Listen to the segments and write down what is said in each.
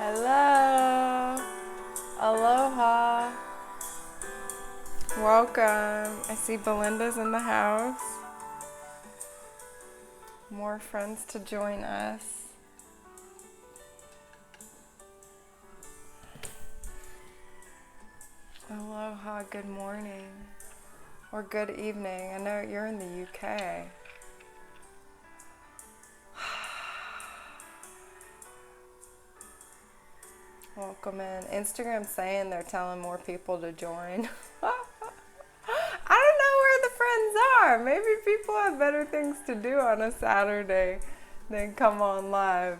Hello. Aloha. Welcome. I see Belinda's in the house. More friends to join us. Aloha, good morning. Or good evening. I know you're in the UK. Welcome in. Instagram's saying they're telling more people to join. I don't know where the friends are. Maybe people have better things to do on a Saturday than come on live.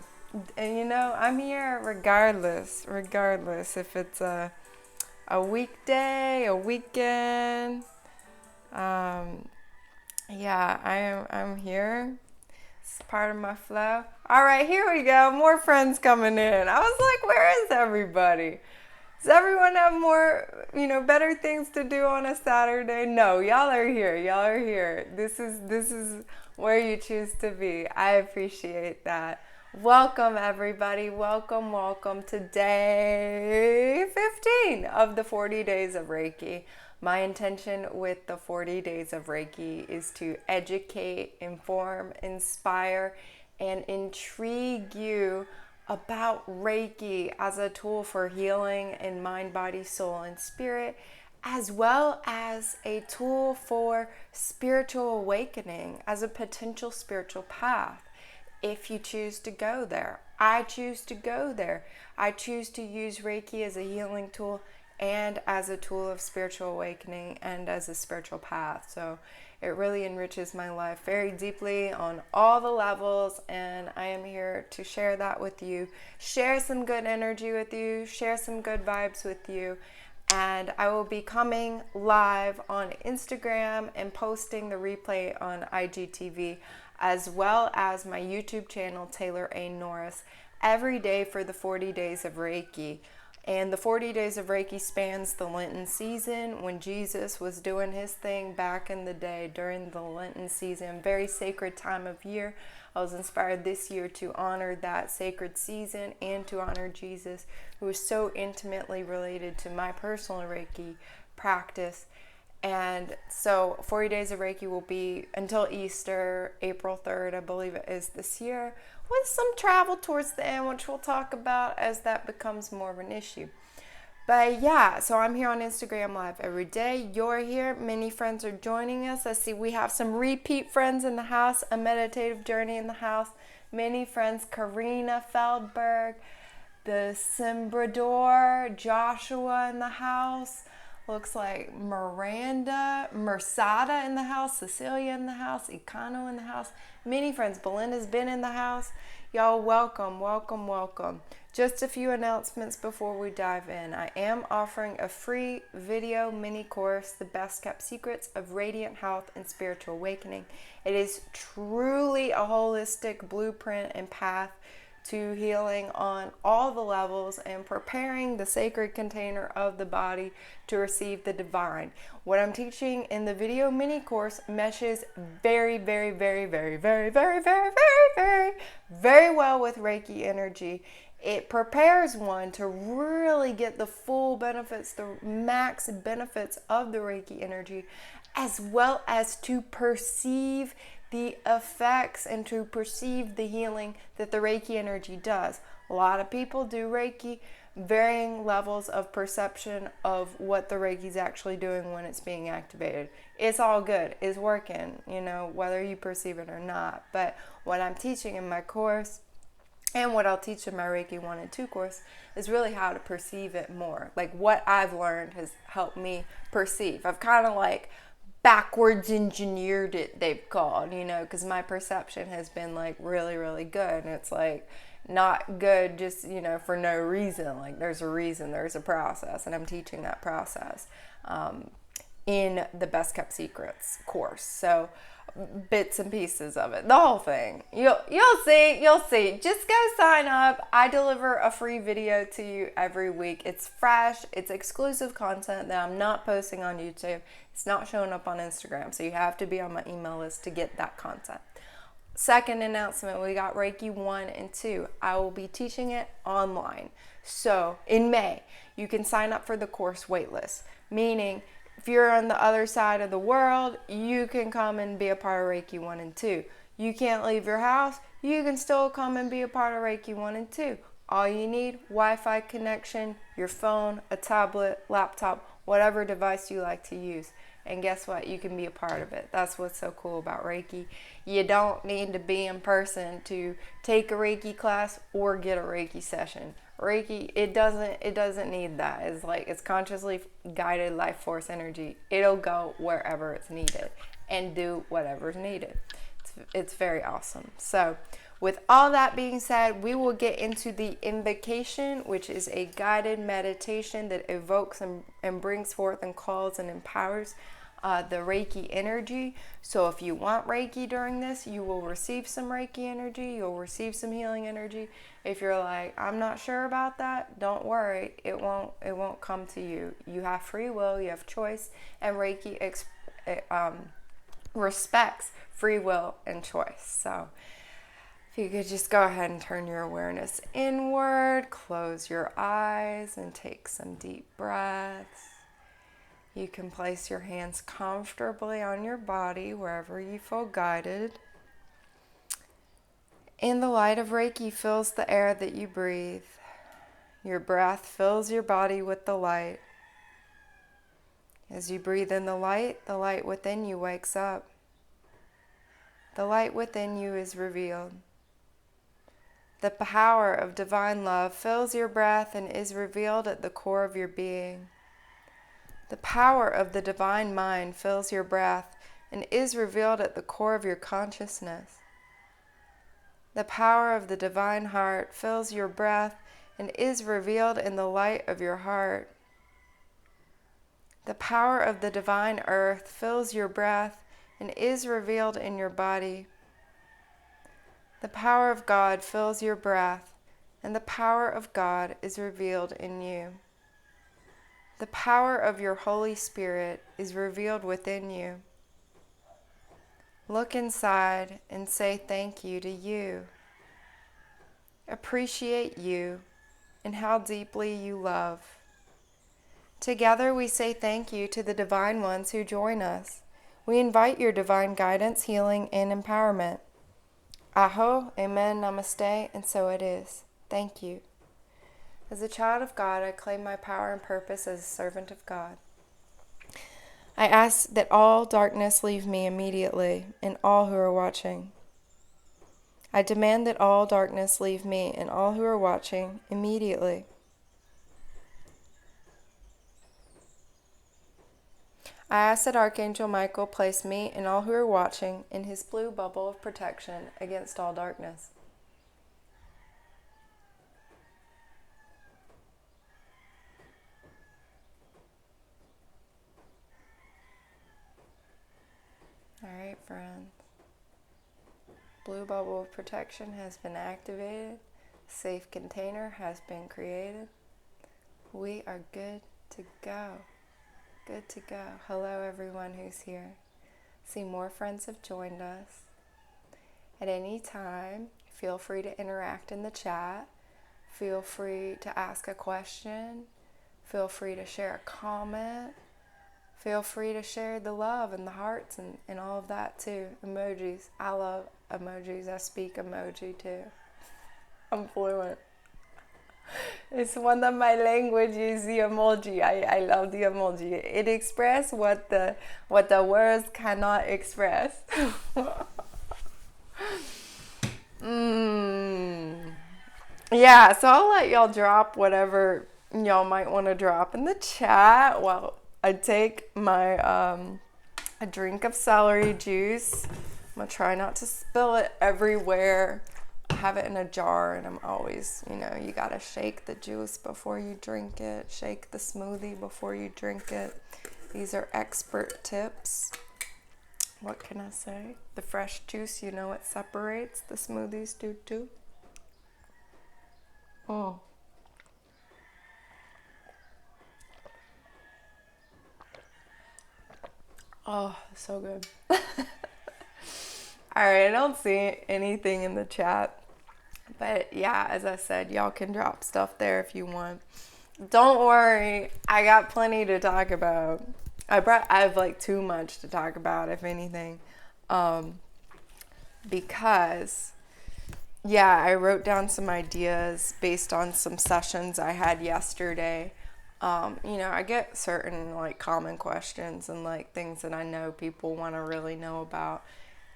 And you know, I'm here regardless if it's a weekday, a weekend. Yeah, I'm here. It's part of my flow. All right, here we go. More friends coming in. I was like, where is everybody? Does everyone have more, better things to do on a Saturday? No, y'all are here. Y'all are here. This is where you choose to be. I appreciate that. Welcome, everybody. Welcome to day 15 of the 40 days of Reiki. My intention with the 40 days of Reiki is to educate, inform, inspire, and intrigue you about Reiki as a tool for healing in mind, body, soul, and spirit, as well as a tool for spiritual awakening as a potential spiritual path. If you choose to go there, I choose to go there. I choose to use Reiki as a healing tool and as a tool of spiritual awakening and as a spiritual path. So it really enriches my life very deeply on all the levels, and I am here to share that with you, share some good energy with you, share some good vibes with you. And I will be coming live on Instagram and posting the replay on IGTV, as well as my YouTube channel, Taylor A. Norris, every day for the 40 days of Reiki. And the 40 days of Reiki spans the Lenten season when Jesus was doing his thing back in the day during the Lenten season, very sacred time of year. I was inspired this year to honor that sacred season and to honor Jesus, who is so intimately related to my personal Reiki practice. And so 40 days of Reiki will be until Easter, April 3rd, I believe it is this year, with some travel towards the end, which we'll talk about as that becomes more of an issue. But yeah, so I'm here on Instagram Live every day. You're here. Many friends are joining us. I see we have some repeat friends in the house, a meditative journey in the house. Many friends, Karina Feldberg, the Simbrador, Joshua in the house. Looks like Mersada in the house, Cecilia in the house, Ikano in the house. Many friends. Belinda's been in the house. Y'all, welcome. Just a few announcements before we dive in. I am offering a free video mini course, The Best Kept Secrets of Radiant Health and Spiritual Awakening. It is truly a holistic blueprint and path to healing on all the levels and preparing the sacred container of the body to receive the divine. What I'm teaching in the video mini course meshes very well with Reiki energy. It prepares one to really get the full benefits, the max benefits of the Reiki energy, as well as to perceive the effects and to perceive the healing that the Reiki energy does. A lot of people do Reiki, varying levels of perception of what the Reiki is actually doing when it's being activated. It's all good. It's working, whether you perceive it or not. But what I'm teaching in my course and what I'll teach in my Reiki 1 and 2 course is really how to perceive it more. Like what I've learned has helped me perceive. I've kind of backwards engineered it, they've called, because my perception has been really good, and it's not good just for no reason. There's a reason, there's a process, and I'm teaching that process in the Best Kept Secrets course. So bits and pieces of it, the whole thing, you'll see. Just go sign up. I deliver a free video to you every week. It's fresh, it's exclusive content that I'm not posting on YouTube. It's not showing up on Instagram, so you have to be on my email list to get that content. Second announcement, we got Reiki 1 and 2. I will be teaching it online. So in May, you can sign up for the course waitlist, meaning if you're on the other side of the world, you can come and be a part of Reiki 1 and 2. You can't leave your house, you can still come and be a part of Reiki 1 and 2. All you need, Wi-Fi connection, your phone, a tablet, laptop, whatever device you like to use. And guess what? You can be a part of it. That's what's so cool about Reiki. You don't need to be in person to take a Reiki class or get a Reiki session. Reiki, it doesn't need that. It's consciously guided life force energy. It'll go wherever it's needed and do whatever's needed. It's very awesome. So with all that being said, we will get into the invocation, which is a guided meditation that evokes and brings forth and calls and empowers the Reiki energy. So if you want Reiki during this, you will receive some Reiki energy. You'll receive some healing energy. If you're like, I'm not sure about that, don't worry. It won't come to you. You have free will. You have choice. And Reiki respects free will and choice. So if you could just go ahead and turn your awareness inward, close your eyes, and take some deep breaths. You can place your hands comfortably on your body wherever you feel guided. And the light of Reiki fills the air that you breathe. Your breath fills your body with the light. As you breathe in the light within you wakes up. The light within you is revealed. The power of divine love fills your breath and is revealed at the core of your being. The power of the divine mind fills your breath and is revealed at the core of your consciousness. The power of the divine heart fills your breath and is revealed in the light of your heart. The power of the divine earth fills your breath and is revealed in your body. The power of God fills your breath, and the power of God is revealed in you. The power of your Holy Spirit is revealed within you. Look inside and say thank you to you. Appreciate you and how deeply you love. Together we say thank you to the divine ones who join us. We invite your divine guidance, healing, and empowerment. Aho, amen, namaste, and so it is. Thank you. As a child of God, I claim my power and purpose as a servant of God. I ask that all darkness leave me immediately, and all who are watching. I demand that all darkness leave me and all who are watching immediately. I ask that Archangel Michael place me and all who are watching in his blue bubble of protection against all darkness. All right, friends. Blue bubble of protection has been activated. Safe container has been created. We are good to go. Good to go. Hello, everyone who's here. See, more friends have joined us. At any time, feel free to interact in the chat. Feel free to ask a question. Feel free to share a comment. Feel free to share the love and the hearts and all of that too. Emojis. I love emojis. I speak emoji too. I'm fluent. It's one of my languages, the emoji. I love the emoji. It expresses what the words cannot express. Yeah, so I'll let y'all drop whatever y'all might want to drop in the chat while I take my a drink of celery juice. I'm gonna try not to spill it everywhere. I have it in a jar, and I'm always, you gotta shake the juice before you drink it. Shake the smoothie before you drink it. These are expert tips. What can I say? The fresh juice, it separates. The smoothies do too. Oh. Oh, so good. All right, I don't see anything in the chat. But yeah, as I said, y'all can drop stuff there if you want. Don't worry, I got plenty to talk about. I have like too much to talk about, if anything. Because yeah, I wrote down some ideas based on some sessions I had yesterday. I get certain like common questions and like things that I know people want to really know about.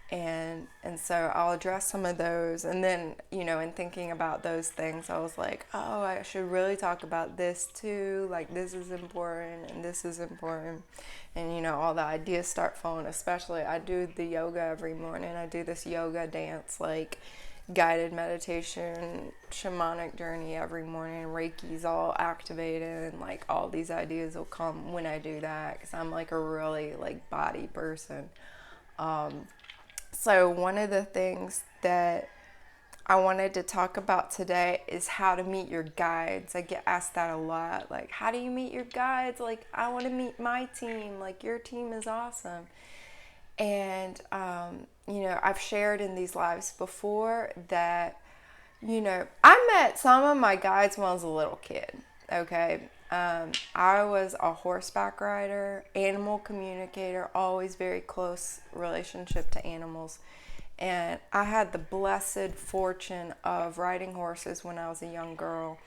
And so I'll address some of those. And then, in thinking about those things, I was like, oh, I should really talk about this too. Like, this is important and this is important. And, all the ideas start flowing. Especially, I do the yoga every morning. I do this yoga dance, like guided meditation, shamanic journey every morning. Reiki's all activated, and like all these ideas will come when I do that, because I'm like a really like body person. So one of the things that I wanted to talk about today is how to meet your guides. I get asked that a lot. Like, how do you meet your guides? Like, I want to meet my team. Like, your team is awesome. And, I've shared in these lives before that, I met some of my guides when I was a little kid. Okay. I was a horseback rider, animal communicator, always very close relationship to animals. And I had the blessed fortune of riding horses when I was a young girl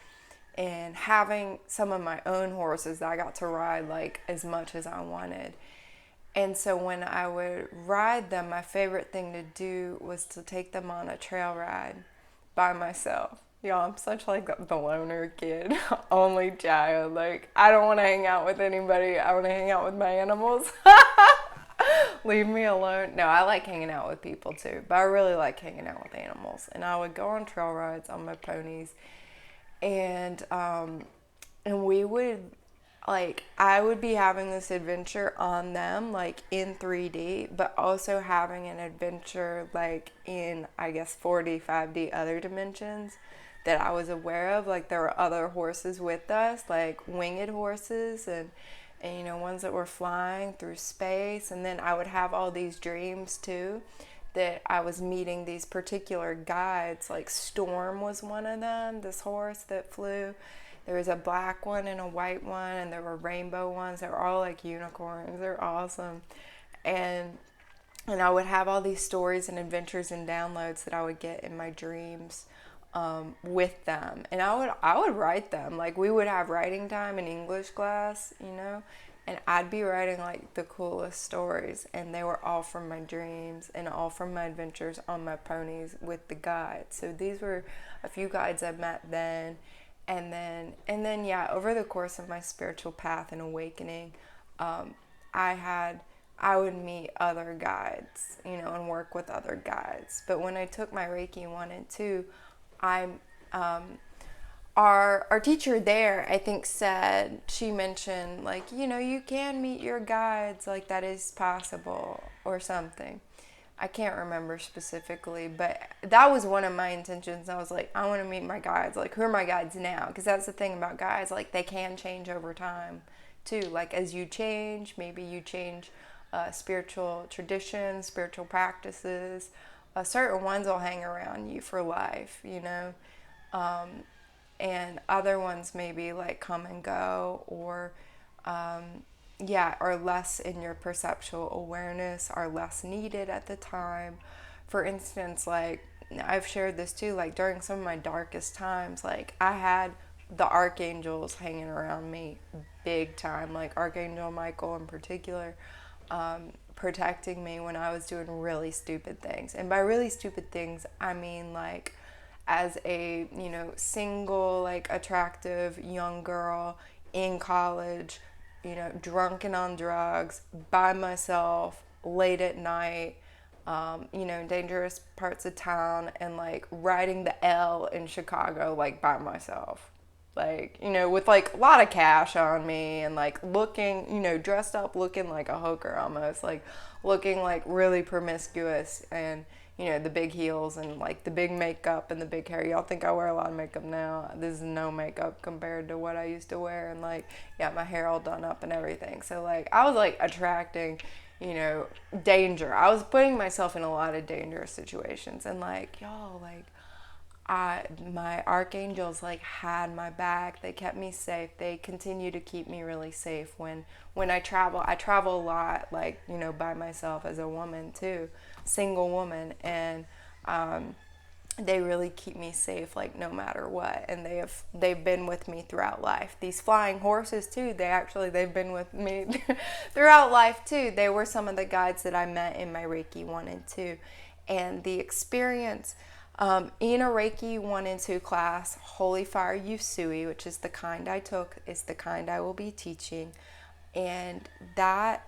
and having some of my own horses that I got to ride like as much as I wanted. And so when I would ride them, my favorite thing to do was to take them on a trail ride by myself. Y'all, I'm such like the loner kid, only child. Like, I don't want to hang out with anybody. I want to hang out with my animals. Leave me alone. No, I like hanging out with people too, but I really like hanging out with animals. And I would go on trail rides on my ponies, and we would like, I would be having this adventure on them like in 3D, but also having an adventure like in, I guess, 4D, 5D other dimensions that I was aware of. Like, there were other horses with us, like winged horses, and ones that were flying through space. And then I would have all these dreams too, that I was meeting these particular guides. Like, Storm was one of them, this horse that flew. There was a black one and a white one, and there were rainbow ones. They were all like unicorns. They're awesome. And I would have all these stories and adventures and downloads that I would get in my dreams with them. And I would write them. Like, we would have writing time in English class, and I'd be writing like the coolest stories. And they were all from my dreams and all from my adventures on my ponies with the guides. So these were a few guides I met then. And then, yeah, over the course of my spiritual path and awakening, I would meet other guides, and work with other guides. But when I took my Reiki 1 and 2, our teacher there, I think, she mentioned, like, you can meet your guides, like, that is possible, or something. I can't remember specifically, but that was one of my intentions. I was like, I want to meet my guides. Like, who are my guides now? Because that's the thing about guides. Like, they can change over time, too. Like, as you change, maybe you change spiritual traditions, spiritual practices. Certain ones will hang around you for life, and other ones maybe, like, come and go, or or less in your perceptual awareness, are less needed at the time. For instance, like, I've shared this too, like, during some of my darkest times, like, I had the archangels hanging around me big time, like Archangel Michael in particular, protecting me when I was doing really stupid things. And by really stupid things, I mean, like, as a, single, like, attractive young girl in college, drunk and on drugs, by myself, late at night, dangerous parts of town, and, like, riding the L in Chicago, like, by myself. Like, with, like, a lot of cash on me, and, like, looking, dressed up, looking like a hooker almost, like, looking, like, really promiscuous, and, the big heels, and, like, the big makeup and the big hair. Y'all think I wear a lot of makeup now. This is no makeup compared to what I used to wear, and, like, yeah, my hair all done up and everything. So, like, I was, like, attracting, you know, danger. I was putting myself in a lot of dangerous situations, and like, y'all, like, my archangels like had my back. They kept me safe. They continue to keep me really safe when I travel. I travel a lot, like, you know, by myself as a woman too, single woman, and they really keep me safe, like, no matter what. And they've been with me throughout life. These flying horses too, they've been with me throughout life too. They were some of the guides that I met in my Reiki 1 and 2. And the experience in a Reiki 1 and 2 class, Holy Fire Usui, which is the kind I took, is the kind I will be teaching. And that,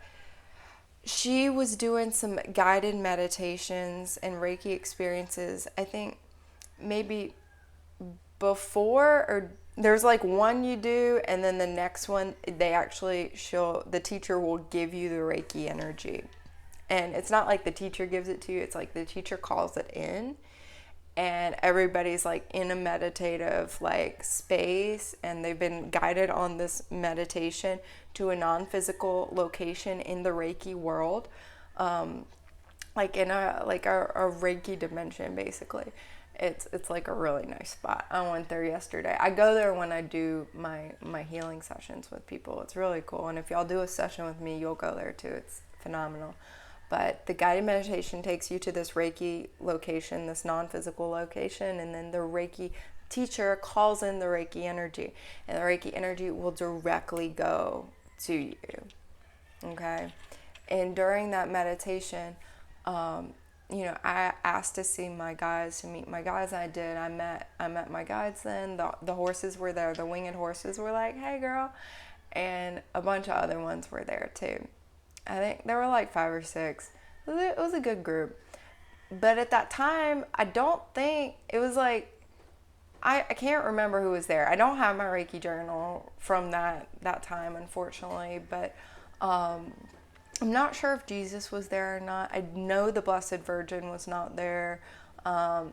she was doing some guided meditations and Reiki experiences, I think maybe before, or there's like one you do, and then the next one, the teacher will give you the Reiki energy. And it's not like the teacher gives it to you, it's like the teacher calls it in. And everybody's like in a meditative like space, and they've been guided on this meditation to a non-physical location in the Reiki world, like in a Reiki dimension basically. It's like a really nice spot. I went there yesterday. I go there when I do my healing sessions with people. It's really cool. And if y'all do a session with me, you'll go there too. It's phenomenal. But the guided meditation takes you to this Reiki location, this non-physical location, and then the Reiki teacher calls in the Reiki energy, and the Reiki energy will directly go to you, okay? And during that meditation, you know, I asked to see my guides, to meet my guides, and I did. I met my guides then. The horses were there. The winged horses were like, hey, girl. And a bunch of other ones were there, too. I think there were like 5 or 6. It was a good group. But at that time, I don't think, it was like, I can't remember who was there. I don't have my Reiki journal from that time, unfortunately. But I'm not sure if Jesus was there or not. I know the Blessed Virgin was not there.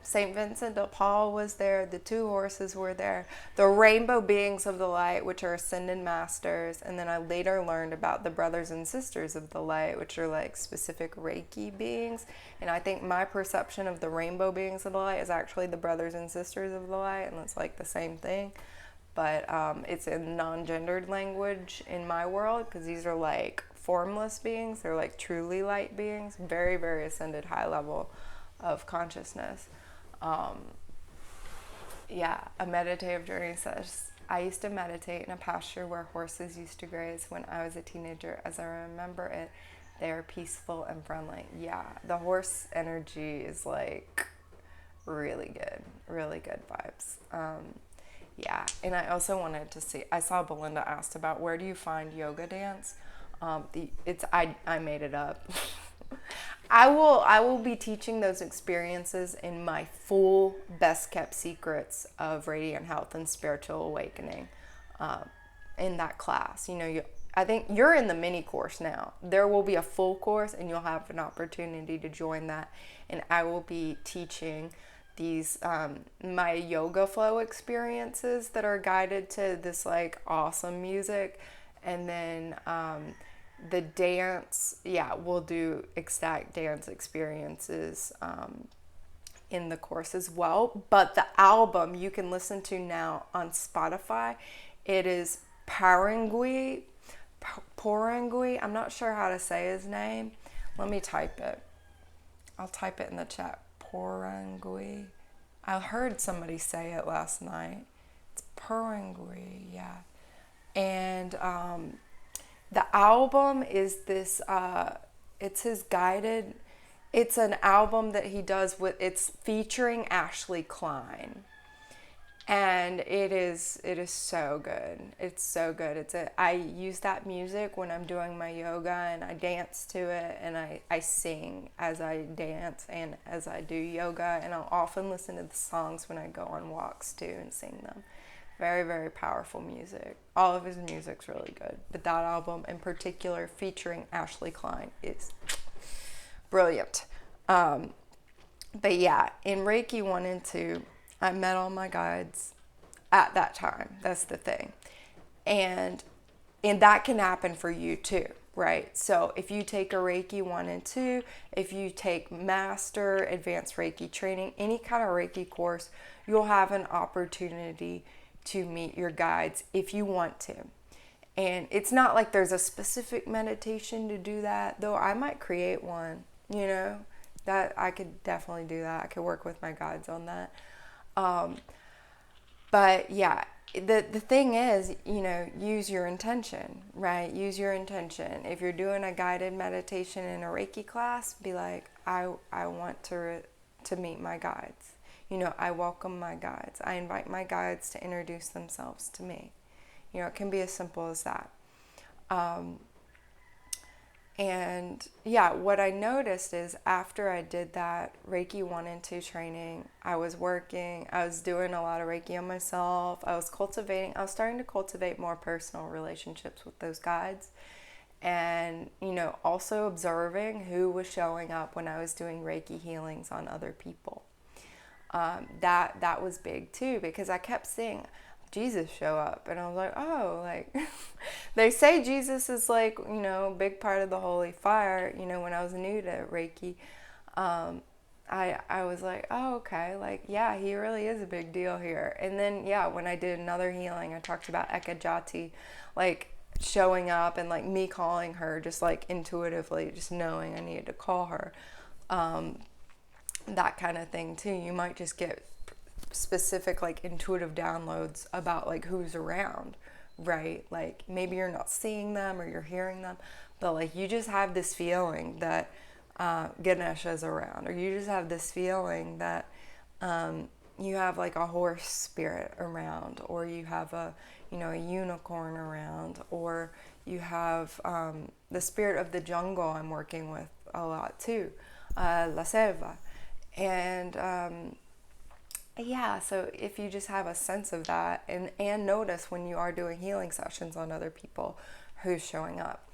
St. Vincent de Paul was there. The 2 horses were there. The rainbow beings of the light, which are ascended masters. And then I later learned about the brothers and sisters of the light, which are like specific Reiki beings. And I think my perception of the rainbow beings of the light is actually the brothers and sisters of the light, and it's like the same thing. But it's in non-gendered language in my world, because these are like formless beings. They're like truly light beings, very, very ascended, high level of consciousness. Yeah, a meditative journey says, I used to meditate in a pasture where horses used to graze when I was a teenager. As I remember it, they are peaceful and friendly. Yeah, the horse energy is like really good vibes. Yeah, and I also wanted to see, I saw Belinda asked about where do you find yoga dance? I made it up. I will be teaching those experiences in my full Best Kept Secrets of Radiant Health and Spiritual Awakening in that class. You know, I think you're in the mini course now. There will be a full course, and you'll have an opportunity to join that. And I will be teaching these my yoga flow experiences that are guided to this like awesome music. And then the dance, yeah, we'll do ecstatic dance experiences in the course as well. But the album you can listen to now on Spotify. It is Porangui. I'm not sure how to say his name. Let me type it. I'll type it in the chat. Porangui. I heard somebody say it last night. It's Porangui, yeah. And the album is this, it's his guided, it's an album that he does it's featuring Ashley Klein. And it is so good. It's so good. I use that music when I'm doing my yoga, and I dance to it, and I sing as I dance and as I do yoga, and I'll often listen to the songs when I go on walks too and sing them. Very, very powerful music. All of his music's really good. But that album in particular featuring Ashley Klein is brilliant. But yeah, in Reiki 1 and 2, I met all my guides at that time. That's the thing. And that can happen for you too. right? So if you take a Reiki 1 and 2, if you take Master, Advanced Reiki training, any kind of Reiki course, you'll have an opportunity to meet your guides if you want to. And it's not like there's a specific meditation to do that, though I might create one, you know, that I could definitely do that. I could work with my guides on that. But yeah, the thing is, you know, use your intention, right? Use your intention. If you're doing a guided meditation in a Reiki class, be like, I want to meet my guides. You know, I welcome my guides. I invite my guides to introduce themselves to me. You know, it can be as simple as that. And yeah, what I noticed is after I did that Reiki 1 and 2 training, I was working, I was doing a lot of Reiki on myself. I was starting to cultivate more personal relationships with those guides. And, you know, also observing who was showing up when I was doing Reiki healings on other people. That was big too, because I kept seeing Jesus show up, and I was like, oh, like they say Jesus is like, you know, a big part of the holy fire. You know, when I was new to Reiki, I was like, oh, okay, like, yeah, he really is a big deal here. And then, yeah, when I did another healing, I talked about Ekajati, like showing up and like me calling her, just like intuitively, just knowing I needed to call her, that kind of thing too. You might just get specific like intuitive downloads about like who's around, right? Like maybe you're not seeing them or you're hearing them, but like you just have this feeling that Ganesha's around, or you just have this feeling that you have like a horse spirit around, or you have a, you know, a unicorn around, or you have the spirit of the jungle I'm working with a lot too, La Selva. And yeah, so if you just have a sense of that, and notice when you are doing healing sessions on other people who's showing up.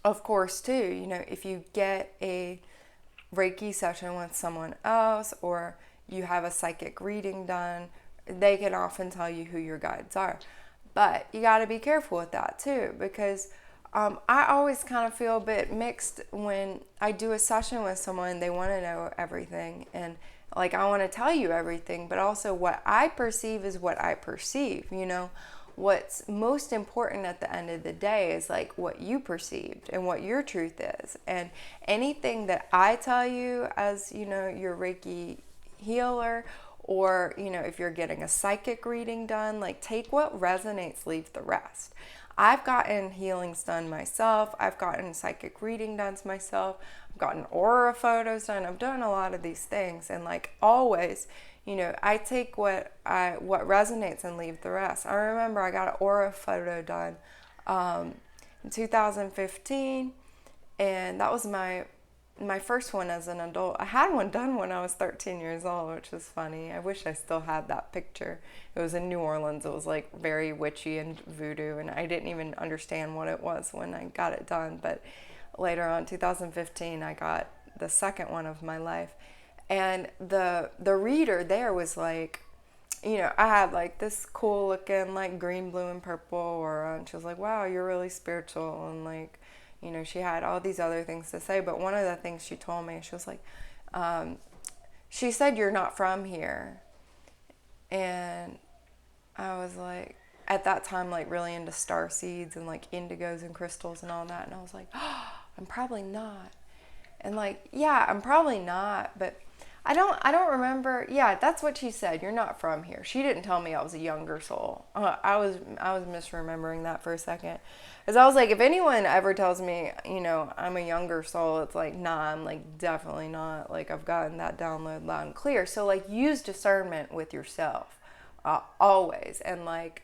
Of course, too, you know, if you get a Reiki session with someone else, or you have a psychic reading done, they can often tell you who your guides are. But you got to be careful with that too, because I always kind of feel a bit mixed when I do a session with someone. They want to know everything, and like I want to tell you everything, but also what I perceive is what I perceive, you know. What's most important at the end of the day is like what you perceived and what your truth is. And anything that I tell you as, you know, your Reiki healer, or, you know, if you're getting a psychic reading done, like take what resonates, leave the rest. I've gotten healings done myself. I've gotten psychic reading done myself. I've gotten aura photos done. I've done a lot of these things, and like always, you know, I take what resonates and leave the rest. I remember I got an aura photo done in 2015, and that was my first one as an adult. I had one done when I was 13 years old, which was funny. I wish I still had that picture. It was in New Orleans. It was like very witchy and voodoo, and I didn't even understand what it was when I got it done. But later on, 2015, I got the second one of my life. And the reader there was like, you know, I had like this cool looking like green, blue, and purple aura, and she was like, wow, you're really spiritual, and like, you know, she had all these other things to say, but one of the things she told me, she was like, she said, you're not from here. And I was like, at that time, like really into star seeds and like indigos and crystals and all that. And I was like, oh, I'm probably not. And like, yeah, I'm probably not, but I don't remember. Yeah, that's what she said. You're not from here. She didn't tell me I was a younger soul. I was misremembering that for a second. Because I was like, if anyone ever tells me, you know, I'm a younger soul, it's like, nah, I'm like definitely not. Like I've gotten that download loud and clear. So like use discernment with yourself, always. And like,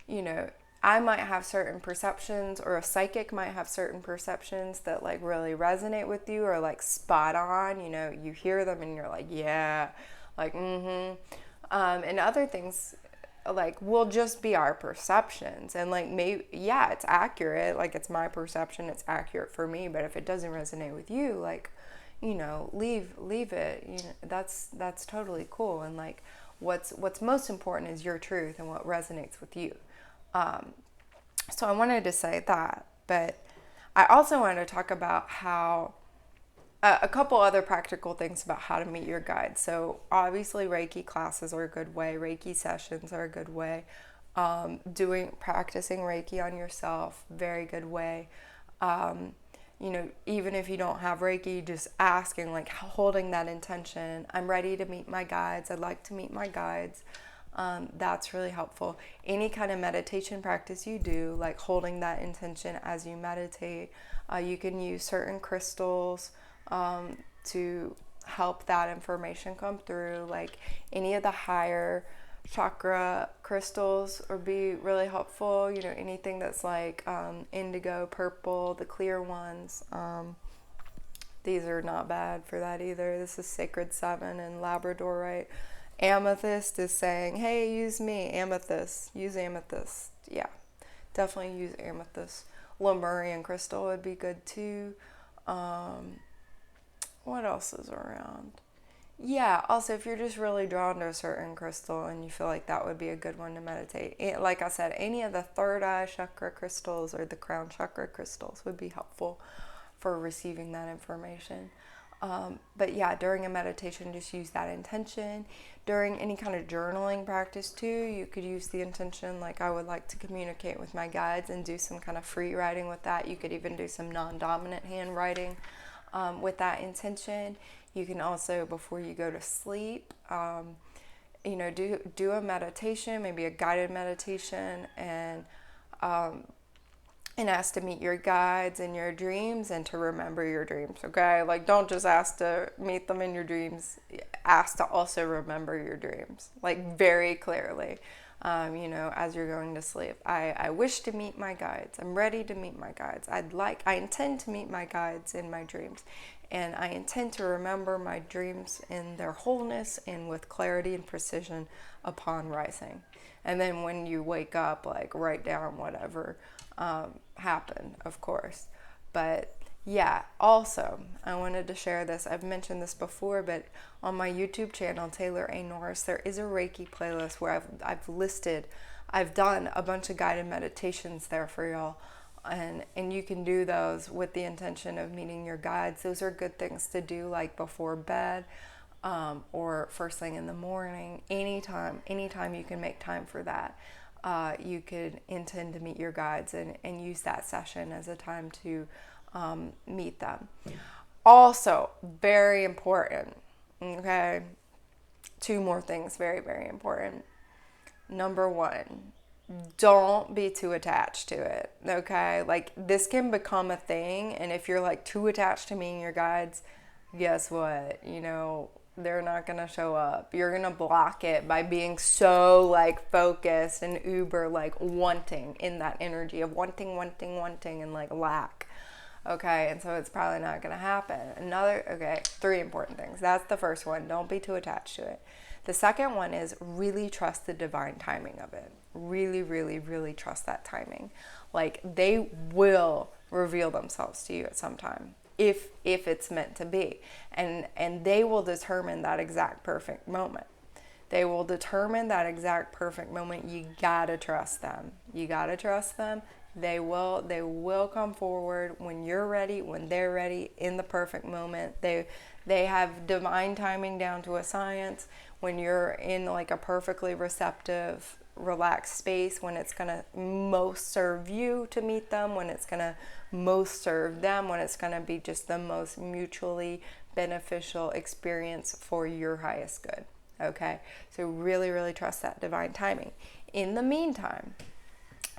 you know, I might have certain perceptions, or a psychic might have certain perceptions that like really resonate with you, or like spot on, you know, you hear them and you're like, yeah, like, and other things like will just be our perceptions, and like maybe, yeah, it's accurate, like it's my perception, it's accurate for me, but if it doesn't resonate with you, like, you know, leave it, you know, that's totally cool. And like what's most important is your truth and what resonates with you. So I wanted to say that, but I also wanted to talk about how a couple other practical things about how to meet your guides. So obviously Reiki classes are a good way. Reiki sessions are a good way. Practicing Reiki on yourself, very good way. Even if you don't have Reiki, just asking, like holding that intention. I'm ready to meet my guides. I'd like to meet my guides. That's really helpful. Any kind of meditation practice you do, like holding that intention as you meditate. You can use certain crystals to help that information come through. Like any of the higher chakra crystals would be really helpful. Anything that's like indigo, purple, the clear ones. These are not bad for that either. This is Sacred 7 and Labradorite. Amethyst is saying, hey, use me. Amethyst. Use amethyst. Yeah, definitely use amethyst. Lemurian crystal would be good too. What else is around? Yeah, also if you're just really drawn to a certain crystal and you feel like that would be a good one to meditate. Like I said, any of the third eye chakra crystals or the crown chakra crystals would be helpful for receiving that information. But yeah, during a meditation, just use that intention. During any kind of journaling practice too, you could use the intention, like I would like to communicate with my guides, and do some kind of free writing with that. You could even do some non-dominant handwriting with that intention. You can also, before you go to sleep, do a meditation, maybe a guided meditation, and ask to meet your guides in your dreams and to remember your dreams, okay? Like, don't just ask to meet them in your dreams. Ask to also remember your dreams, like, very clearly, as you're going to sleep. I wish to meet my guides. I'm ready to meet my guides. I intend to meet my guides in my dreams. And I intend to remember my dreams in their wholeness and with clarity and precision upon rising. And then when you wake up, like, write down whatever happened, of course. But yeah, also, I wanted to share this. I've mentioned this before, but on my YouTube channel, Taylor A. Norris, there is a Reiki playlist where I've done a bunch of guided meditations there for y'all. And you can do those with the intention of meeting your guides. Those are good things to do, like before bed, or first thing in the morning. Anytime you can make time for that. You could intend to meet your guides and use that session as a time to meet them. Also, very important, okay? 2 more things, very, very important. Number 1, don't be too attached to it, okay? Like, this can become a thing, and if you're like too attached to meeting your guides, guess what? They're not gonna show up. You're gonna block it by being so like focused and uber like wanting in that energy of wanting and like lack. Okay, and so it's probably not gonna happen. 3 important things. That's the first one. Don't be too attached to it. The second one is really trust the divine timing of it. Really, really, really trust that timing. Like, they will reveal themselves to you at some time. If it's meant to be. And they will determine that exact perfect moment. They will determine that exact perfect moment. You gotta trust them. You gotta trust them. They will come forward when you're ready, when they're ready, in the perfect moment. They have divine timing down to a science. When you're in like a perfectly receptive, relaxed space, when it's gonna most serve you to meet them, when it's gonna most serve them, when it's gonna be just the most mutually beneficial experience for your highest good. Okay, so really, really trust that divine timing. In the meantime,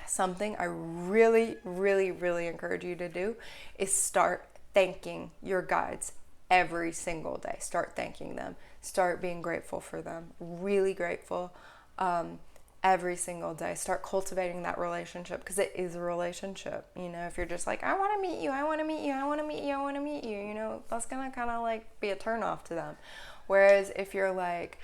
something I really, really, really encourage you to do is start thanking your guides every single day. Start thanking them. Start being grateful for them. Really grateful every single day. Start cultivating that relationship, because it is a relationship. If you're just like, I want to meet you, I want to meet you, I want to meet you, I want to meet you, that's going to kind of like be a turn off to them. Whereas if you're like,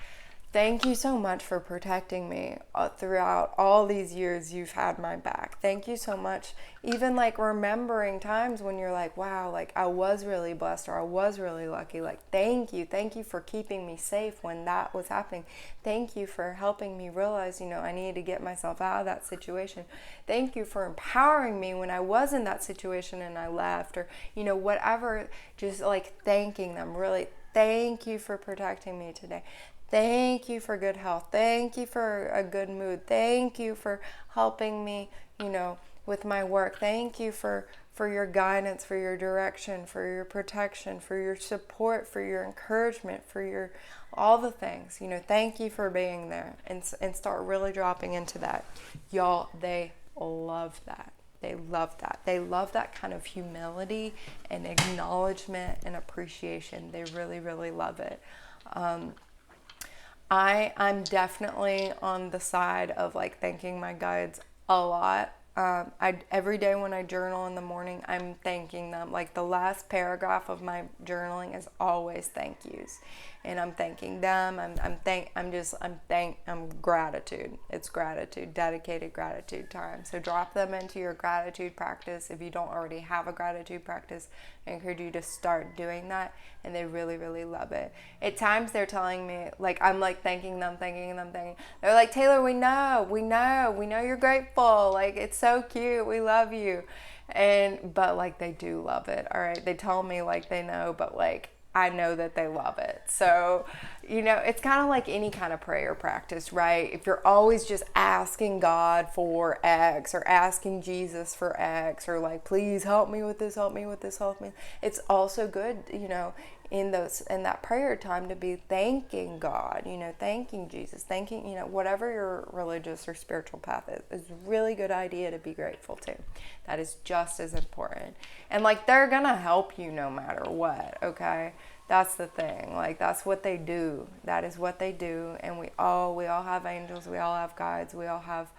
Thank you so much for protecting me throughout all these years. You've had my back. Thank you so much. Even like remembering times when you're like, wow, like I was really blessed or I was really lucky. Like, thank you. Thank you for keeping me safe when that was happening. Thank you for helping me realize, I needed to get myself out of that situation. Thank you for empowering me when I was in that situation and I left, or, whatever. Just like thanking them. Really, thank you for protecting me today. Thank you for good health. Thank you for a good mood. Thank you for helping me, with my work. Thank you for your guidance, for your direction, for your protection, for your support, for your encouragement, for your all the things. Thank you for being there, and start really dropping into that. Y'all, they love that. They love that. They love that kind of humility and acknowledgement and appreciation. They really, really love it. I'm definitely on the side of like thanking my guides a lot. Every day when I journal in the morning, I'm thanking them. Like the last paragraph of my journaling is always thank yous, and I'm thanking them. I'm gratitude. It's gratitude, dedicated gratitude time. So drop them into your gratitude practice. If you don't already have a gratitude practice, I encourage you to start doing that, and they really, really love it. At times they're telling me, like, I'm like thanking them. They're like, Taylor, we know you're grateful. Like, it's so cute. We love you. But like, they do love it. All right. They tell me like they know, but like, I know that they love it. So, it's kind of like any kind of prayer practice, right? If you're always just asking God for X, or asking Jesus for X, or like, please help me with this, help me. It's also good, in that prayer time to be thanking God, thanking Jesus, thanking, whatever your religious or spiritual path is a really good idea to be grateful to. That is just as important. And like, they're gonna help you no matter what, okay? That's the thing. Like, that's what they do. That is what they do. And we all have angels. We all have guides. We all have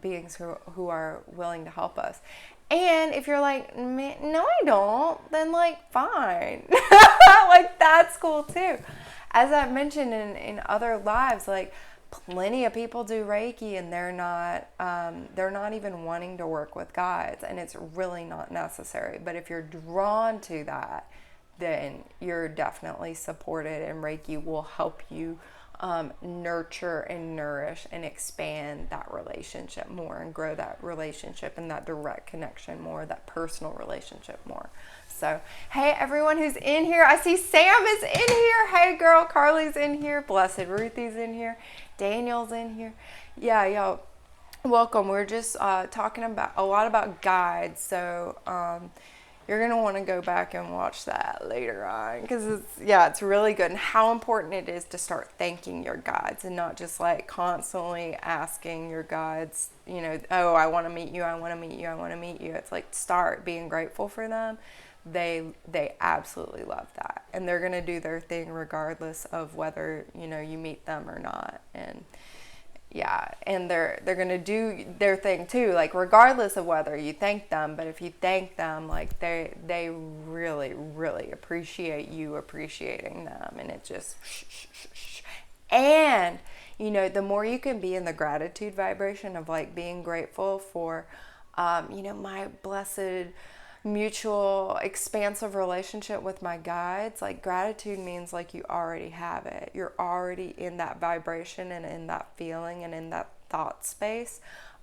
beings who are willing to help us. And if you're like, no, I don't, then like, fine. Like, that's cool too. As I've mentioned in other lives, like, plenty of people do Reiki and they're not even wanting to work with guides, and it's really not necessary. But if you're drawn to that, then you're definitely supported, and Reiki will help you nurture and nourish and expand that relationship more, and grow that relationship and that direct connection more, that personal relationship more. So, hey, everyone who's in here, I see Sam is in here. Hey, girl, Carly's in here. Blessed Ruthie's in here. Daniel's in here. Yeah, y'all, welcome. We're just talking about a lot about guides. So, you're going to want to go back and watch that later on, because it's really good, and how important it is to start thanking your guides and not just like constantly asking your guides, oh, I want to meet you. It's like, start being grateful for them. They absolutely love that, and they're going to do their thing regardless of whether, you meet them or not. And yeah, and they're going to do their thing too, like regardless of whether you thank them. But if you thank them, like they really, really appreciate you appreciating them. And it just and the more you can be in the gratitude vibration of like being grateful for my blessed mutual expansive relationship with my guides. Like, gratitude means like you already have it. You're already in that vibration and in that feeling and in that thought space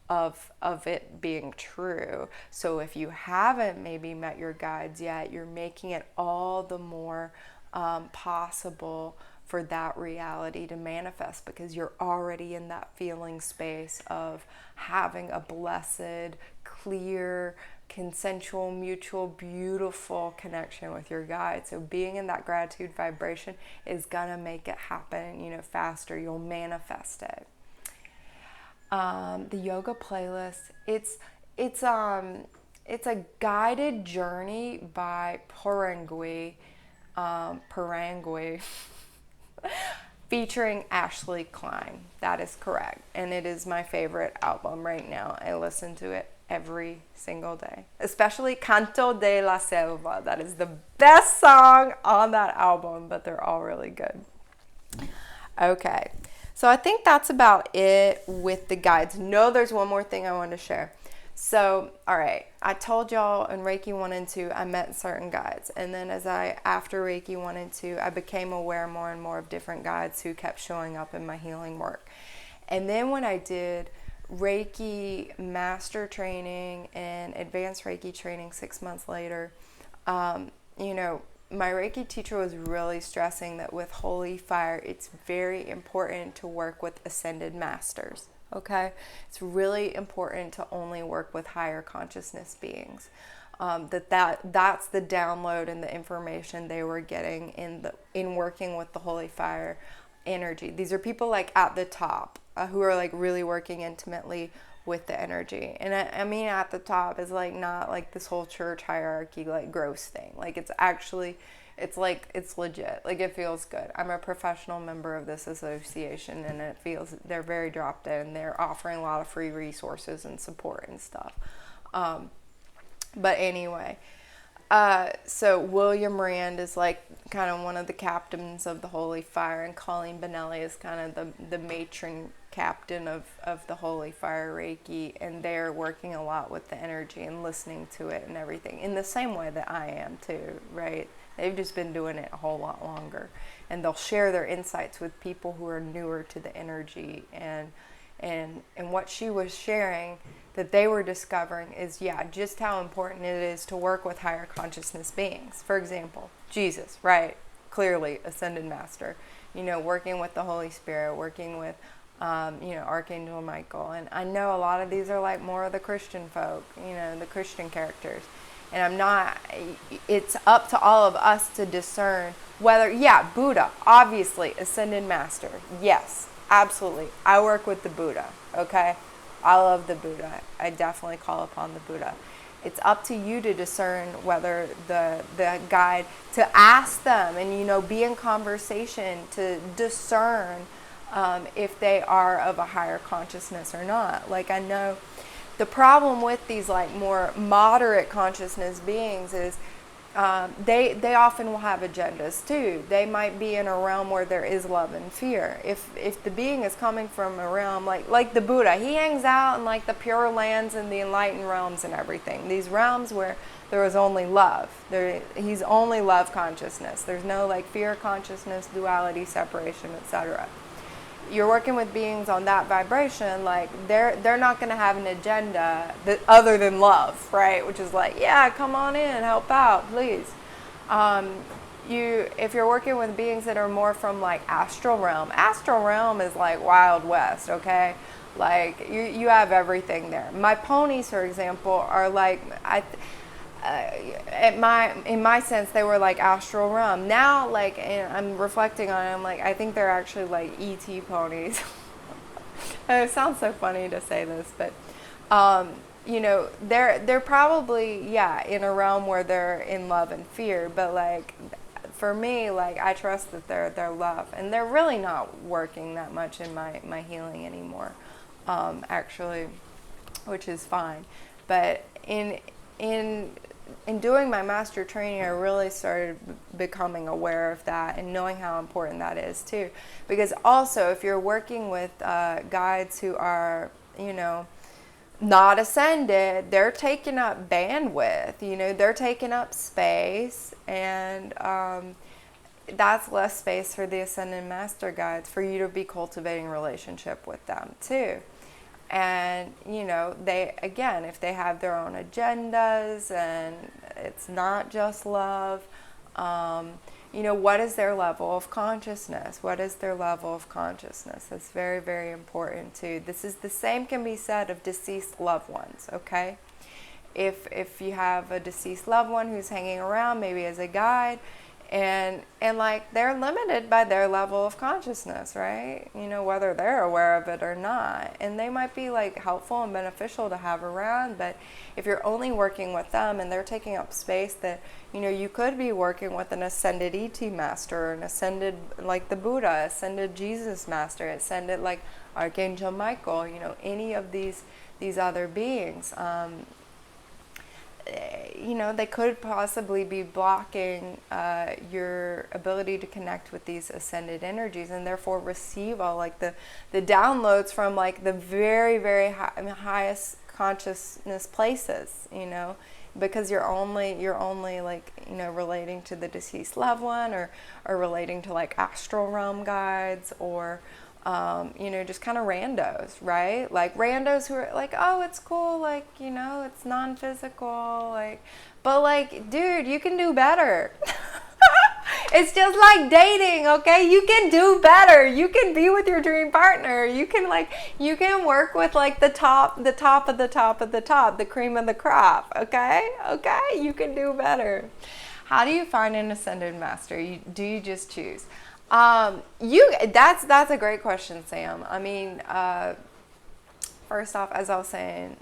of it being true. So if you haven't maybe met your guides yet, you're making it all the more possible for that reality to manifest, because you're already in that feeling space of having a blessed, clear, consensual, mutual, beautiful connection with your guide. So being in that gratitude vibration is gonna make it happen, faster. You'll manifest it. The yoga playlist, it's a guided journey by Porangui, featuring Ashley Klein. That is correct. And it is my favorite album right now. I listen to it every single day, especially Canto de la Selva. That is the best song on that album, but they're all really good. Okay. So I think that's about it with the guides. No, there's one more thing I wanted to share. So, all right, I told y'all in Reiki 1 and 2, I met certain guides. And then after Reiki 1 and 2, I became aware more and more of different guides who kept showing up in my healing work. And then when I did Reiki master training and advanced Reiki training 6 months later, you know, my Reiki teacher was really stressing that with holy fire, it's very important to work with ascended masters. Okay, it's really important to only work with higher consciousness beings. That's the download and the information they were getting in working with the holy fire energy. These are people like at the top who are like really working intimately with the energy. And I mean at the top is like not like this whole church hierarchy like gross thing. Like it's actually, it's like, it's legit. Like it feels good. I'm a professional member of this association and it feels, they're very dropped in. They're offering a lot of free resources and support and stuff. But anyway, so William Rand is like kind of one of the captains of the Holy Fire, and Colleen Benelli is kind of the matron captain of the Holy Fire Reiki, and they're working a lot with the energy and listening to it and everything in the same way that I am too, right? They've just been doing it a whole lot longer, and they'll share their insights with people who are newer to the energy. And what she was sharing that they were discovering is, just how important it is to work with higher consciousness beings. For example, Jesus, right? Clearly ascended master, working with the Holy Spirit, working with, Archangel Michael. And I know a lot of these are like more of the Christian folk, the Christian characters. And it's up to all of us to discern whether, Buddha, obviously, ascended master. Yes, absolutely. I work with the Buddha, okay? I love the Buddha. I definitely call upon the Buddha. It's up to you to discern whether the guide, to ask them and, be in conversation to discern if they are of a higher consciousness or not. Like I know the problem with these like more moderate consciousness beings is they often will have agendas too. They might be in a realm where there is love and fear. If the being is coming from a realm like the Buddha, he hangs out in like the pure lands and the enlightened realms and everything. These realms where there is only love. He's only love consciousness. There's no like fear consciousness, duality, separation, etc. You're working with beings on that vibration, like they're not going to have an agenda other than love, right? Which is like, come on in, help out, please. If you're working with beings that are more from like astral realm is like Wild West, okay? Like you have everything there. My ponies, for example, are like in my sense, they were like astral realm. Now, like, and I'm reflecting on it, I'm like, I think they're actually like ET ponies. It sounds so funny to say this, but they're probably in a realm where they're in love and fear. But like for me, like I trust that they're love, and they're really not working that much in my healing anymore, actually, which is fine. But in doing my master training, I really started becoming aware of that and knowing how important that is too. Because also, if you're working with guides who are, not ascended, they're taking up bandwidth, they're taking up space, and that's less space for the ascended master guides for you to be cultivating relationship with them too. And, they, again, if they have their own agendas and it's not just love, what is their level of consciousness? What is their level of consciousness? That's very, very important too. This is the same can be said of deceased loved ones, okay? If you have a deceased loved one who's hanging around, maybe as a guide, and like they're limited by their level of consciousness, right? Whether they're aware of it or not. And they might be like helpful and beneficial to have around, but if you're only working with them and they're taking up space that, you could be working with an ascended ET master, an ascended like the Buddha, ascended Jesus master, ascended like Archangel Michael, any of these other beings. you know, they could possibly be blocking your ability to connect with these ascended energies, and therefore receive all like the downloads from like the very, very highest consciousness places, you know, because you're only like, you know, relating to the deceased loved one, or relating to like astral realm guides, or you know, just kind of randos, right? Like randos who are like, oh, it's cool, like, you know, it's non-physical, like, but like, dude, you can do better. It's just like dating, okay? You can do better. You can be with your dream partner. You can work with like the top of the top of the top, the cream of the crop, okay? Okay? You can do better. How do you find an ascended master? Do you just choose? That's a great question, Sam. I mean, first off, as I was saying,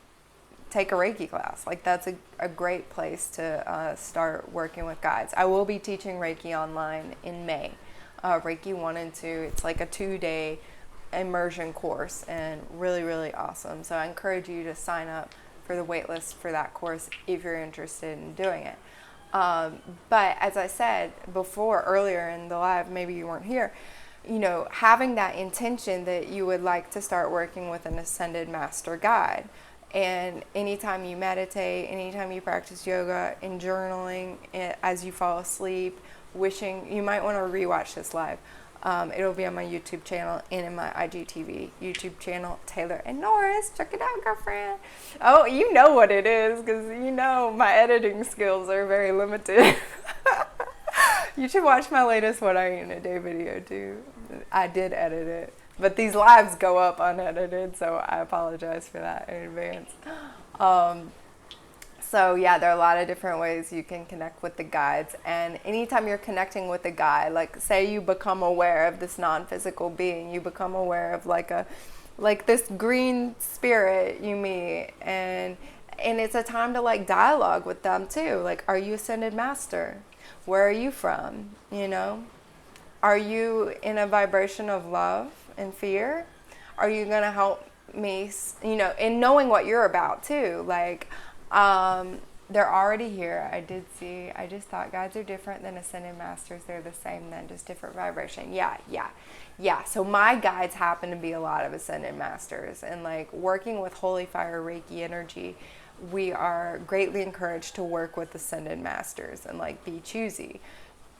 take a Reiki class. Like, that's a great place to start working with guides. I will be teaching Reiki online in May. Reiki 1 and 2. It's like a 2-day immersion course, and really, really awesome. So I encourage you to sign up for the waitlist for that course if you're interested in doing it. But as I said before, earlier in the live, maybe you weren't here, you know, having that intention that you would like to start working with an ascended master guide. And anytime you meditate, anytime you practice yoga and journaling as you fall asleep, wishing, you might want to rewatch this live. It'll be on my YouTube channel and in my IGTV YouTube channel, Taylor and Norris. Check it out, girlfriend. Oh, you know what it is, because you know my editing skills are very limited. You should watch my latest What I Eat in a Day video too. I did edit it, but these lives go up unedited, so I apologize for that in advance. So yeah, there are a lot of different ways you can connect with the guides. And anytime you're connecting with a guide, like say you become aware of this non-physical being, you become aware of like this green spirit you meet, and it's a time to like dialogue with them too. Like, are you ascended master? Where are you from? You know, are you in a vibration of love and fear? Are you gonna help me, you know, in knowing what you're about too? Like, they're already here. I just thought guides are different than ascended masters. They're the same then, just different vibration. Yeah. So my guides happen to be a lot of ascended masters, and like working with Holy Fire Reiki energy, we are greatly encouraged to work with ascended masters and like be choosy.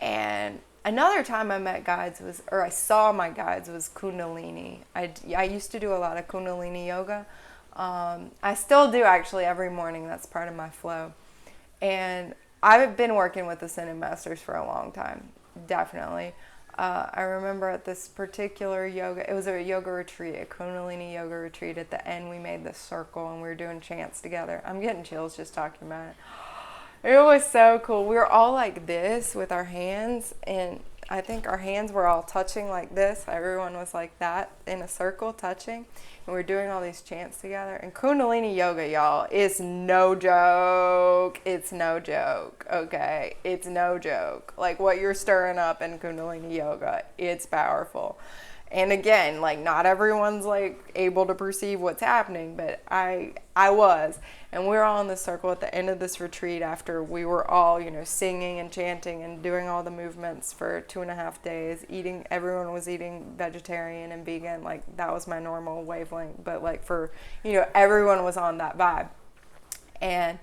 And another time I met guides I saw my guides was Kundalini. I used to do a lot of Kundalini yoga. I still do actually every morning. That's part of my flow. And I've been working with ascended masters for a long time, definitely. I remember at this particular yoga, it was a yoga retreat, a Kundalini yoga retreat. At the end, we made this circle and we were doing chants together. I'm getting chills just talking about it. It was so cool. We were all like this with our hands, and I think our hands were all touching like this. Everyone was like that in a circle touching. And we're doing all these chants together. And Kundalini yoga, y'all, is no joke. It's no joke, okay? It's no joke. Like, what you're stirring up in Kundalini yoga, it's powerful. And again, like, not everyone's like able to perceive what's happening, but I was. And we were all in this circle at the end of this retreat after we were all, you know, singing and chanting and doing all the movements for 2.5 days. Everyone was eating vegetarian and vegan. Like, that was my normal wavelength. But like for, you know, everyone was on that vibe. And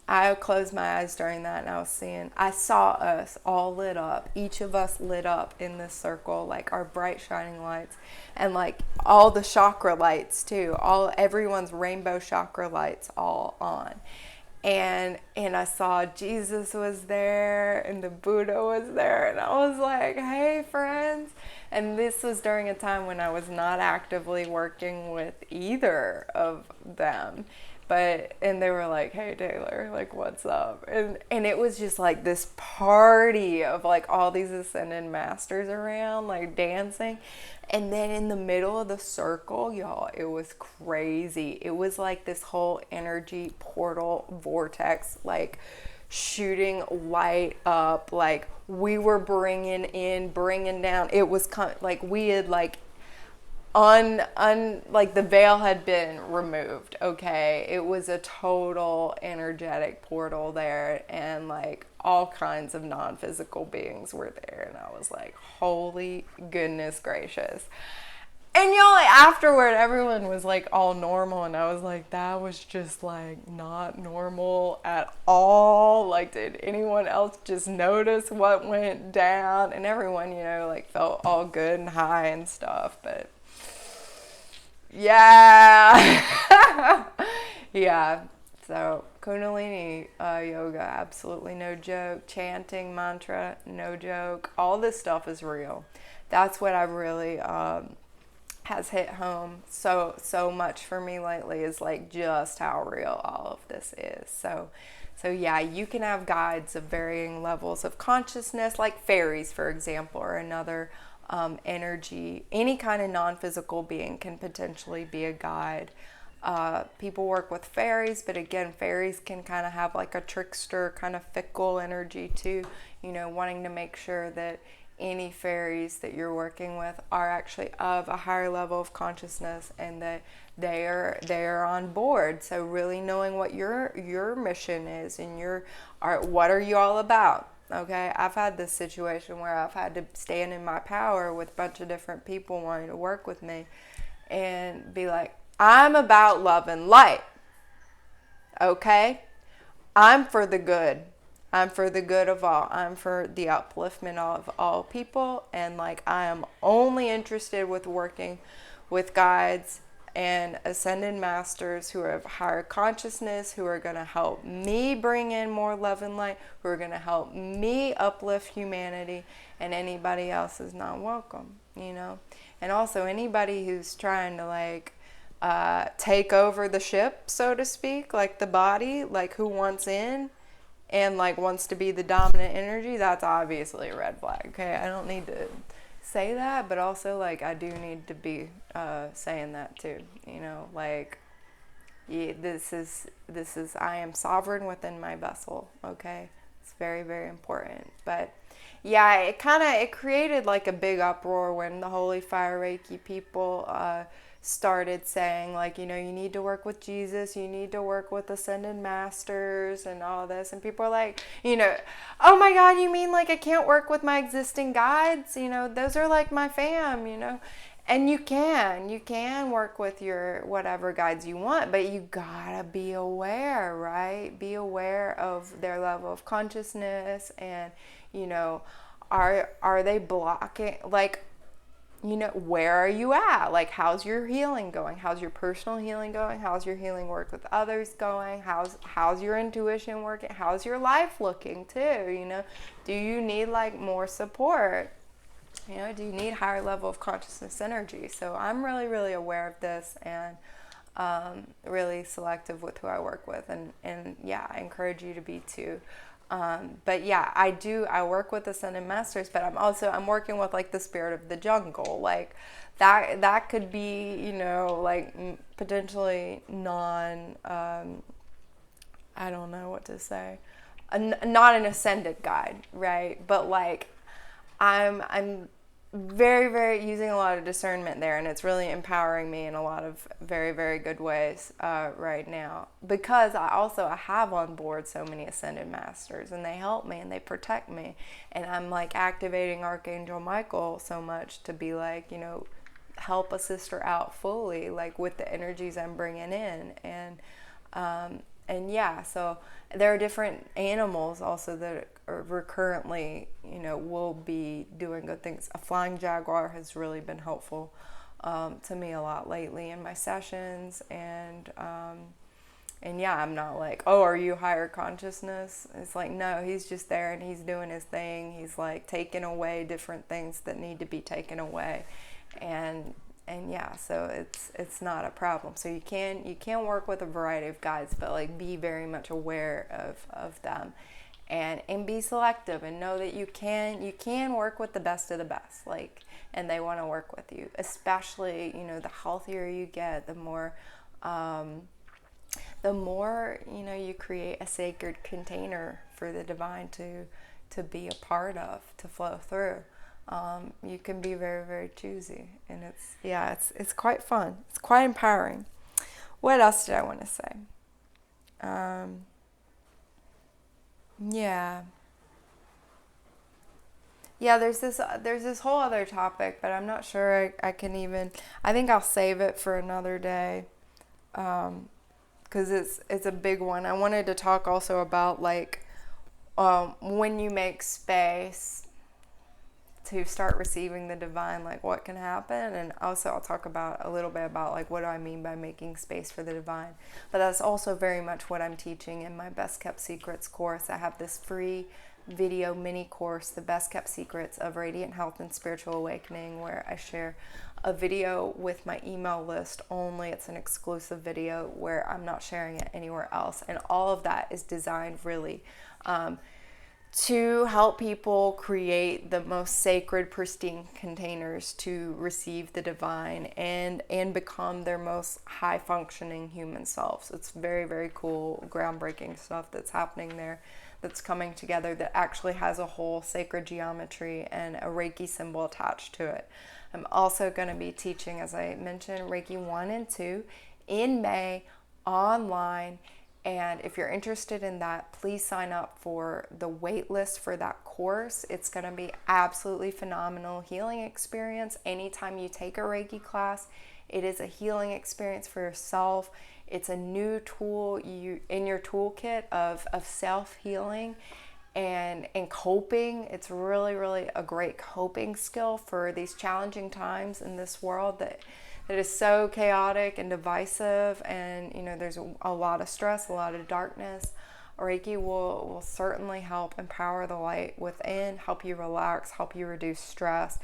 I closed my eyes during that, and I saw us all lit up, each of us lit up in this circle, like our bright shining lights, and like all the chakra lights too, everyone's rainbow chakra lights all on. And I saw Jesus was there and the Buddha was there, and I was like, hey friends. And this was during a time when I was not actively working with either of them. And they were like, hey Taylor, like, what's up? And it was just like this party of like all these ascended masters around, like dancing. And then in the middle of the circle, y'all, it was crazy. It was like this whole energy portal vortex, like shooting light up, like we were bringing down. It was like we had like like the veil had been removed. Okay, it was a total energetic portal there, and like all kinds of non-physical beings were there, and I was like, holy goodness gracious. And like afterward, everyone was like all normal, and I was like, that was just like not normal at all. Like, did anyone else just notice what went down? And everyone, like felt all good and high and stuff, but yeah. Yeah. So Kundalini yoga, absolutely no joke. Chanting mantra, no joke. All this stuff is real. That's what I really has hit home so much for me lately, is like just how real all of this is. So yeah, you can have guides of varying levels of consciousness, like fairies, for example, or another energy. Any kind of non-physical being can potentially be a guide. People work with fairies, but again, fairies can kind of have like a trickster, kind of fickle energy too, wanting to make sure that any fairies that you're working with are actually of a higher level of consciousness, and that they are on board. So really knowing what your mission is, and what are you all about. Okay, I've had this situation where I've had to stand in my power with a bunch of different people wanting to work with me, and be like, I'm about love and light. Okay, I'm for the good. I'm for the good of all. I'm for the upliftment of all people. And like, I am only interested with working with guides and ascended masters who have higher consciousness, who are going to help me bring in more love and light, who are going to help me uplift humanity, and anybody else is not welcome, And also anybody who's trying to like take over the ship, so to speak, like the body, like who wants in and like wants to be the dominant energy, that's obviously a red flag. Okay, I don't need to say that, but also like I do need to be saying that too. Like, yeah, this is I am sovereign within my vessel. Okay, it's very, very important. But yeah, it created like a big uproar when the Holy Fire Reiki people started saying like, you need to work with Jesus, you need to work with ascended masters and all this. And people are like, oh my God, you mean like I can't work with my existing guides? Those are like my fam, And you can work with your whatever guides you want, but you gotta be aware, right? Be aware of their level of consciousness, and are they blocking, like, where are you at? Like, how's your healing going? How's your personal healing going? How's your healing work with others going? How's your intuition working? How's your life looking too? Do you need like more support? Do you need higher level of consciousness energy? So I'm really, really aware of this, and really selective with who I work with, and yeah, I encourage you to be too. But yeah, I work with ascended masters, but I'm working with like the spirit of the jungle, like that could be, like potentially I don't know what to say, not an ascended guide, right? But like I'm very, very using a lot of discernment there, and it's really empowering me in a lot of very, very good ways right now, because I have on board so many ascended masters, and they help me and they protect me, and I'm like activating Archangel Michael so much to be like, help a sister out fully, like with the energies I'm bringing in, and yeah, so there are different animals also that are currently, will be doing good things. A flying jaguar has really been helpful to me a lot lately in my sessions, and yeah, I'm not like, oh, are you higher consciousness? It's like, no, he's just there and he's doing his thing. He's like taking away different things that need to be taken away, and yeah, so it's not a problem. So you can work with a variety of guides, but like be very much aware of them, and be selective, and know that you can work with the best of the best, like, and they want to work with you. Especially, the healthier you get, the more you create a sacred container for the divine to be a part of, to flow through. You can be very, very choosy, and it's quite fun. It's quite empowering. What else did I want to say? Yeah. Yeah, there's this whole other topic, but I'm not sure I can even. I think I'll save it for another day, because it's a big one. I wanted to talk also about like when you make space to start receiving the divine, like what can happen. And also I'll talk about a little bit about like what do I mean by making space for the divine. But that's also very much what I'm teaching in my Best Kept Secrets course. I have this free video mini course, The Best Kept Secrets of Radiant Health and Spiritual Awakening, where I share a video with my email list only. It's an exclusive video where I'm not sharing it anywhere else. And all of that is designed really to help people create the most sacred, pristine containers to receive the divine and become their most high-functioning human selves. It's very, very cool, groundbreaking stuff that's happening there, that's coming together, that actually has a whole sacred geometry and a Reiki symbol attached to it. I'm also going to be teaching, as I mentioned, Reiki 1 and 2 in May online. And if you're interested in that, please sign up for the wait list for that course. It's going to be absolutely phenomenal healing experience. Anytime you take a Reiki class, it is a healing experience for yourself. It's a new tool in your toolkit of self-healing and coping. It's really, really a great coping skill for these challenging times in this world that is so chaotic and divisive, and there's a lot of stress, a lot of darkness. Reiki will certainly help empower the light within, help you relax, help you reduce stress,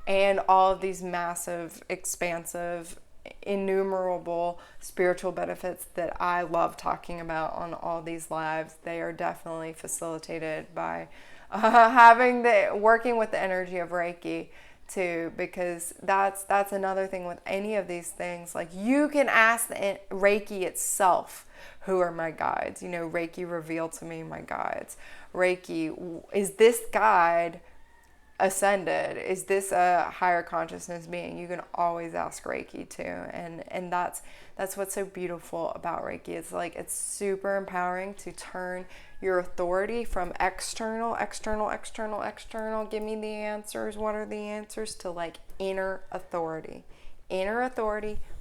and all of these massive, expansive, innumerable spiritual benefits that I love talking about on all these lives. They are definitely facilitated by working with the energy of Reiki too, because that's another thing with any of these things. Like, you can ask the Reiki itself, who are my guides? Reiki revealed to me my guides. Reiki, is this guide ascended? Is this a higher consciousness being? You can always ask Reiki too, and that's what's so beautiful about Reiki. It's like, it's super empowering to turn your authority from external, give me the answers, what are the answers, to like inner authority,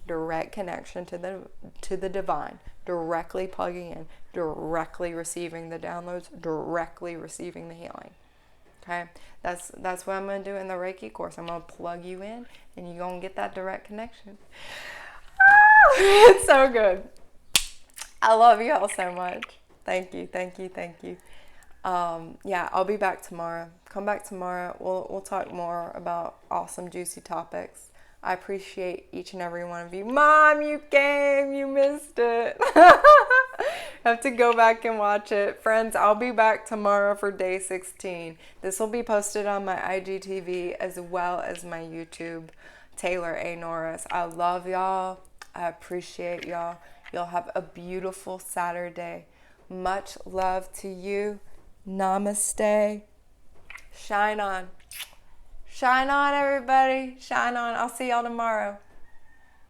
direct connection to the divine, directly plugging in, directly receiving the downloads, directly receiving the healing. Okay, that's what I'm going to do in the Reiki course. I'm going to plug you in, and you're going to get that direct connection. It's so good. I love you all so much. Thank you. Yeah, I'll be back tomorrow. Come back tomorrow. We'll talk more about awesome, juicy topics. I appreciate each and every one of you. Mom, you came. You missed it. Have to go back and watch it. Friends, I'll be back tomorrow for day 16. This will be posted on my IGTV as well as my YouTube, Taylor A. Norris. I love y'all. I appreciate y'all. You'll have a beautiful Saturday. Much love to you. Namaste. Shine on. Shine on, everybody. Shine on. I'll see y'all tomorrow.